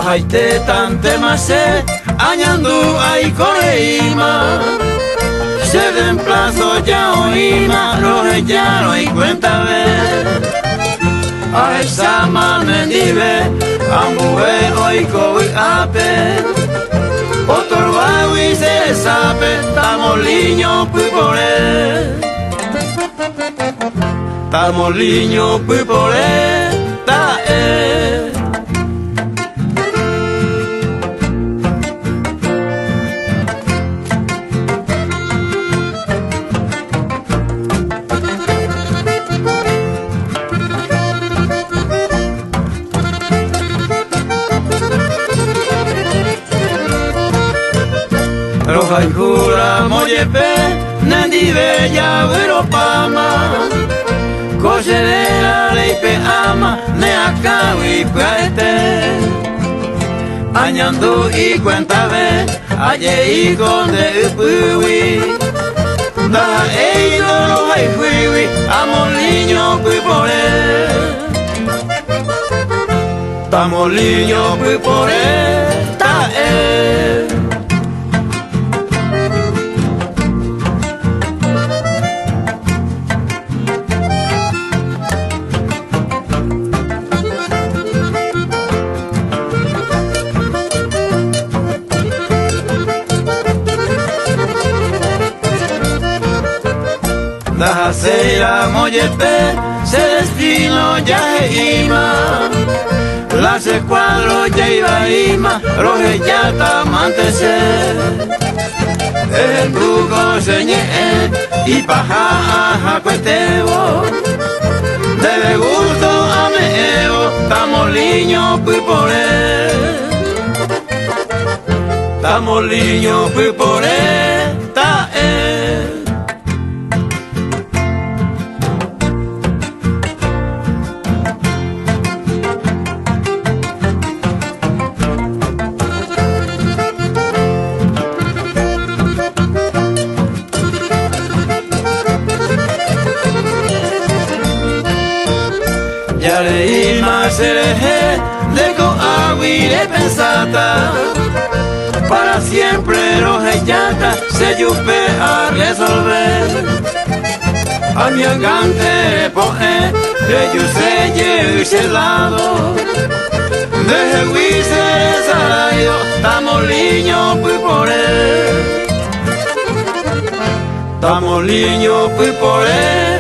haite tante mase, añandu ay coreima. Se reemplazo ya oima, roje ya no y cuenta ver. A esa manendive, ambue oiko y ape. Otorbawi se sabe, tamoliño pupore. Tamoliño pupore, tae. Roja y jura moyepe, nendive ya viropama. Coserera leipe ama, ne acá y puete. Añando y cuenta ve, aye y conde upuwi. Da eino roja y fuiwi, amoliño pupore. Tamoliño pupore, tae. La seira moyepe, se destino ya ima. Las escuadros ya iba ima, roje ya tamantese. El buco señe y paja cueteo. De gusto a meo, tamoliño pupore. Tamoliño pupore, tae. Ya leí más hereje de coahuile pensata. Para siempre rojellata se yupe a resolver. A mi agante poe, de yo se lleve lado. De huise salayo, tamoliño pupore. Tamoliño pupore.